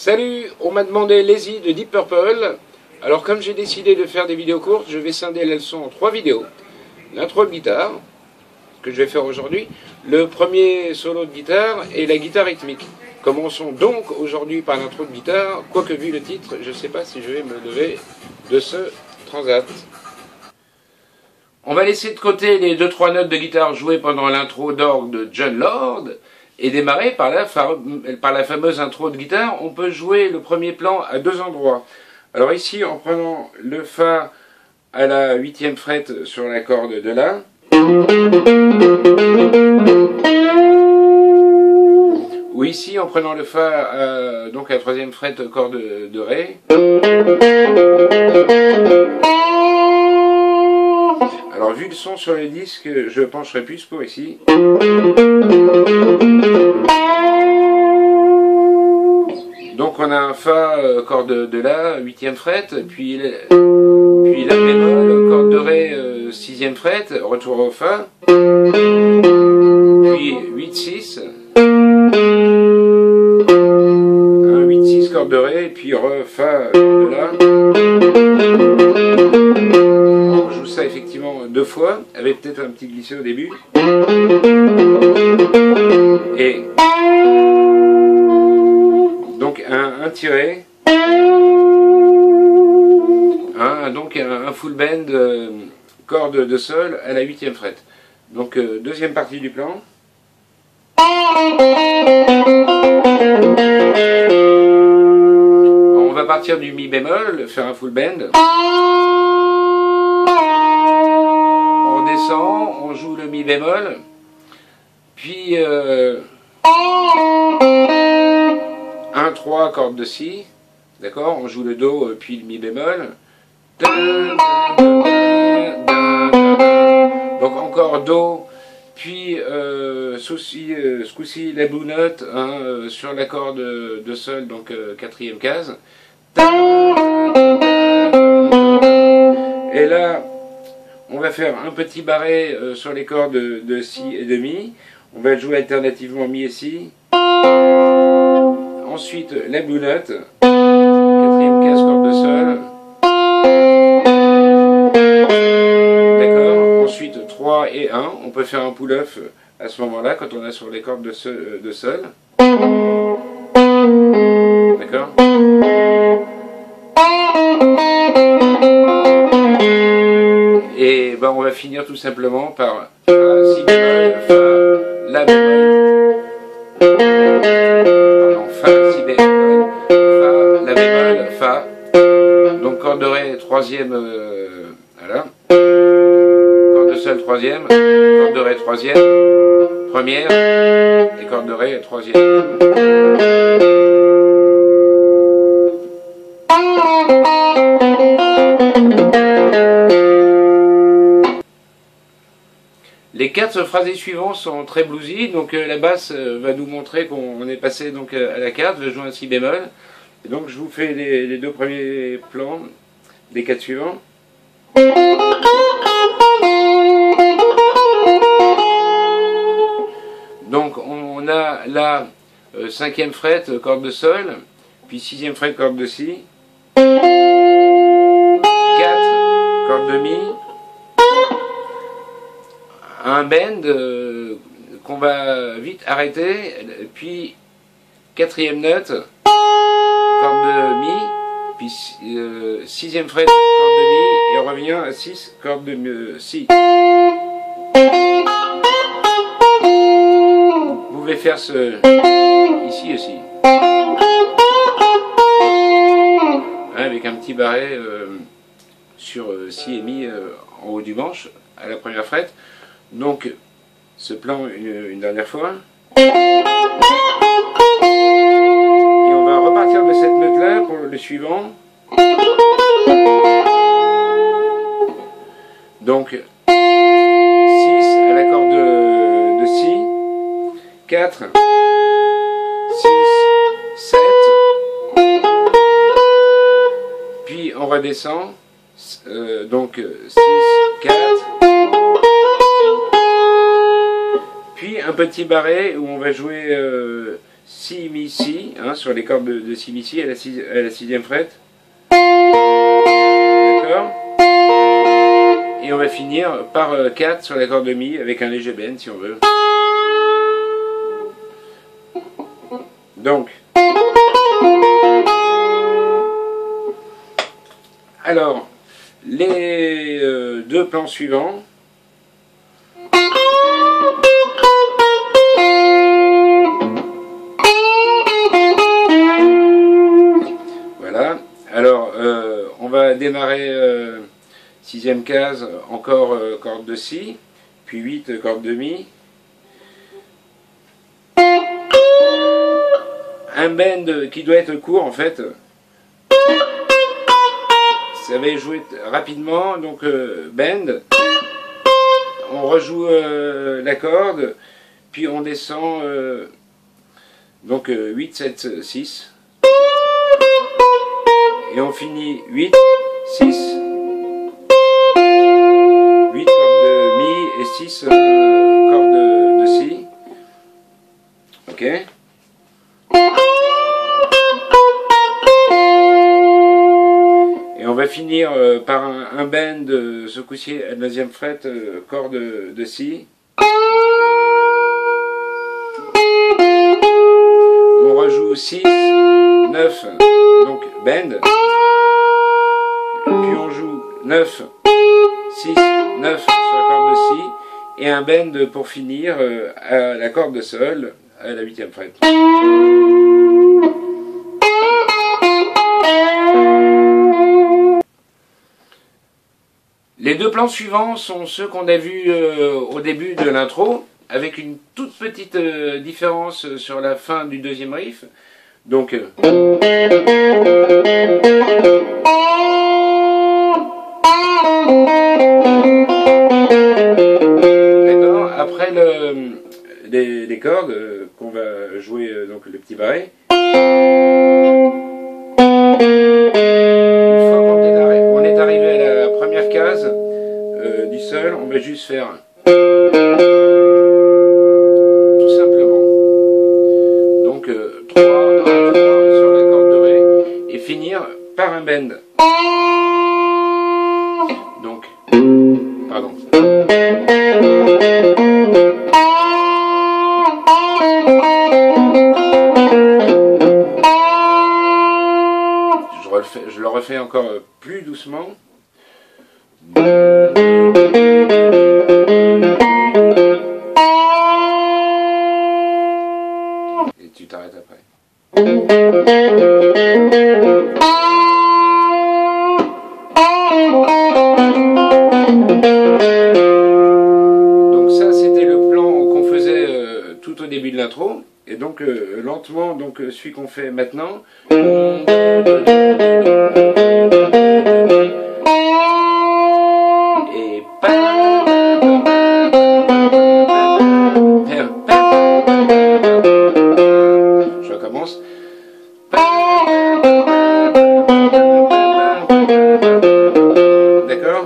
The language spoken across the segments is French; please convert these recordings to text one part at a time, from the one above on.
Salut, on m'a demandé Lazy de Deep Purple. Alors comme j'ai décidé de faire des vidéos courtes, je vais scinder la leçon en 3 vidéos. L'intro de guitare, que je vais faire aujourd'hui, le premier solo de guitare et la guitare rythmique. Commençons donc aujourd'hui par l'intro de guitare, quoique vu le titre, je ne sais pas si je vais me lever de ce transat. On va laisser de côté les 2-3 notes de guitare jouées pendant l'intro d'orgue de Jon Lord et démarrer par la fameuse intro de guitare. On peut jouer le premier plan à 2 endroits. Alors ici, en prenant le Fa à la 8e fret sur la corde de La, ou ici en prenant le Fa donc à la 3e fret corde de Ré. Alors vu le son sur le disque, je pencherai plus pour ici. Donc on a un Fa corde de La, 8e fret, puis La bémol, corde de Ré, 6e fret, retour au Fa, puis 8-6, un 8-6 corde de Ré, puis re Fa de La. On joue ça effectivement 2 fois, avec peut-être un petit glissé au début. Et donc un tiré, donc un full bend corde de sol à la 8e fret. Donc deuxième partie du plan. On va partir du mi bémol, faire un full bend. On descend, on joue le mi bémol, puis 1-3 corde de Si, d'accord, on joue le Do puis le mi bémol. Donc encore Do, puis ce coup-ci la blue note sur la corde de Sol, donc 4e case. Et là, on va faire un petit barré sur les cordes de Si et de Mi. On va jouer alternativement Mi et Si. Ensuite, la blue note, 4e case corde de Sol. D'accord. Ensuite, 3 et 1. On peut faire un pull-off à ce moment-là, quand on est sur les cordes de Sol. D'accord. Et ben, on va finir tout simplement par Fa, Si bémol, Fa, La bémol. Pardon, Fa, Si bémol, Fa, La bémol, Fa. Donc corde de Ré, 3e, voilà. Corde de Sol, 3e. Corde de Ré, 3e. 1re. Et corde de Ré, 3e. Les 4 phrasés suivants sont très bluesy, donc la basse va nous montrer qu'on est passé donc à la 4, je joue un Si bémol. Et donc je vous fais les 2 premiers plans des 4 suivants. Donc on a la 5e fret corde de Sol, puis 6e fret corde de Si, 4 corde de Mi, un bend qu'on va vite arrêter, puis 4e note, corde de Mi, puis 6e fret, corde de Mi, et on revient à 6, corde de Si. Vous pouvez faire ce ici aussi, avec un petit barré sur Si et Mi en haut du manche, à la première fret. Donc, ce plan une dernière fois. Et on va repartir de cette note-là pour le suivant. Donc, 6 à la corde de Si, 4, 6, 7, puis on redescend, donc 6, 4, puis un petit barré où on va jouer si, mi, si, hein, sur les cordes de si, mi, si à la sixième fret. D'accord. Et on va finir par 4 sur la corde de mi avec un léger bend si on veut. Donc, alors, les deux plans suivants. Voilà. Alors, on va démarrer sixième case, encore corde de si, puis 8 corde de mi. Un bend qui doit être court en fait. Ça va jouer rapidement, donc bend. On rejoue la corde, puis on descend donc 8, 7, 6. Et on finit 8, 6, 8 cordes de mi et 6 cordes de si. Ok. Et on va finir par un bend, ce coup-ci à la 9e fret, corde de si. On rejoue 6, 9, donc bend. Puis on joue 9, 6, 9 sur la corde de si. Et un bend pour finir à la corde de sol, à la 8e fret. Les deux plans suivants sont ceux qu'on a vus au début de l'intro, avec une toute petite différence sur la fin du deuxième riff. Donc, d'accord, après les cordes qu'on va jouer, donc le petit barré. Une fois qu'on est arrivé à la première case du sol, on va juste faire tout simplement. Donc 3, 1, 3 sur la corde de ré et finir par un bend. Donc, pardon. Je le refais encore plus doucement. Et tu t'arrêtes après. Donc ça, c'était le plan qu'on faisait tout au début de l'intro. Et donc lentement, donc celui qu'on fait maintenant. Et je recommence. D'accord?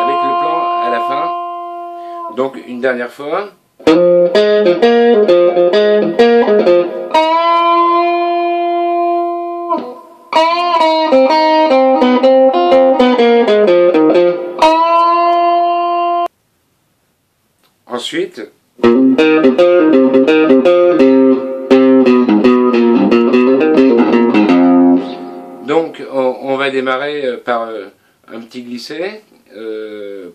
Avec le plan à la fin. Donc une dernière fois. Ensuite, donc on va démarrer par un petit glissé,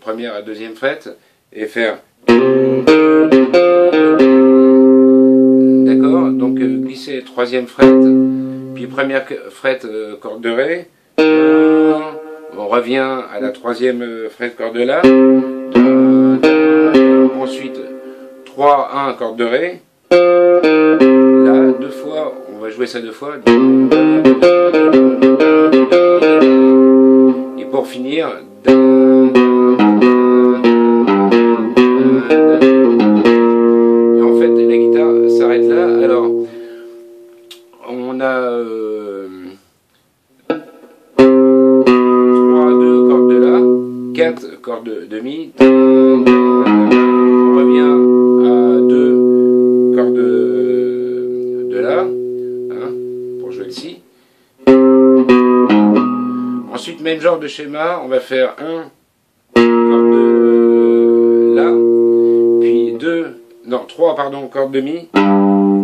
première à deuxième fret, et faire. D'accord, donc glisser troisième fret, puis première fret corde de ré, on revient à la troisième fret corde de la, ensuite 3, 1 corde de ré, là deux fois, on va jouer ça deux fois, et pour finir, et en fait la guitare s'arrête là. Alors on a 3, 2 cordes de la, 4 cordes de mi, même genre de schéma, on va faire un corde de La, puis trois pardon, cordes de Mi,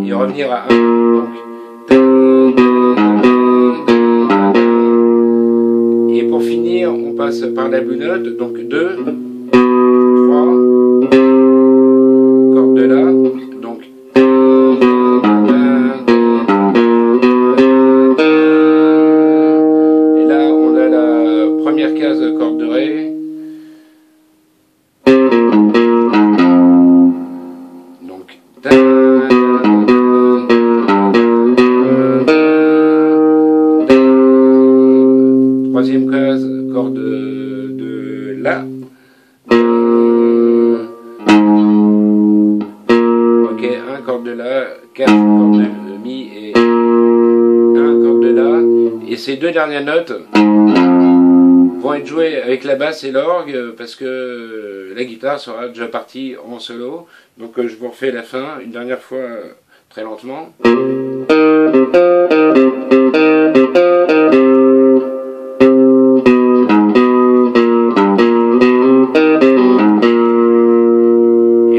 et revenir à 1. Donc, et pour finir, on passe par la blue note, donc 2, 3, corde de La, donc et là on a la première case corde de Ré, donc troisième case corde de La, ok, un corde de La, 4 cordes de Mi et un corde de La, et ces deux dernières notes vont être jouées avec la basse et l'orgue parce que la guitare sera déjà partie en solo. Donc je vous refais la fin une dernière fois très lentement. Et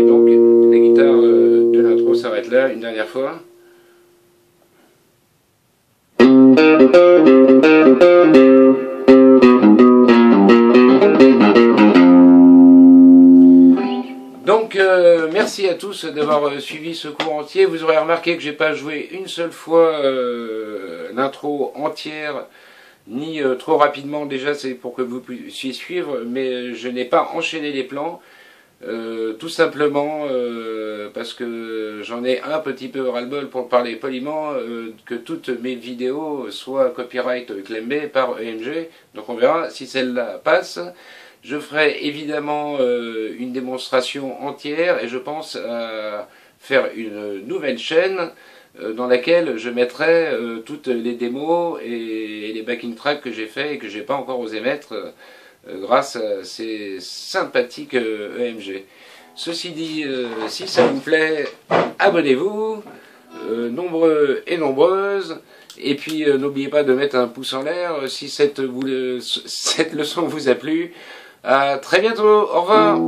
donc la guitare de l'intro s'arrête là une dernière fois. Donc merci à tous d'avoir suivi ce cours entier. Vous aurez remarqué que j'ai pas joué une seule fois l'intro entière, ni trop rapidement. Déjà c'est pour que vous puissiez suivre, mais je n'ai pas enchaîné les plans. Tout simplement parce que j'en ai un petit peu ras-le-bol, pour parler poliment, que toutes mes vidéos soient copyright claimées par EMG. Donc on verra si celle-là passe. Je ferai évidemment une démonstration entière et je pense à faire une nouvelle chaîne dans laquelle je mettrai toutes les démos et les backing tracks que j'ai fait et que j'ai pas encore osé mettre grâce à ces sympathiques EMG. Ceci dit, si ça vous plaît, abonnez-vous, nombreux et nombreuses, et puis n'oubliez pas de mettre un pouce en l'air si cette leçon vous a plu. À très bientôt, au revoir.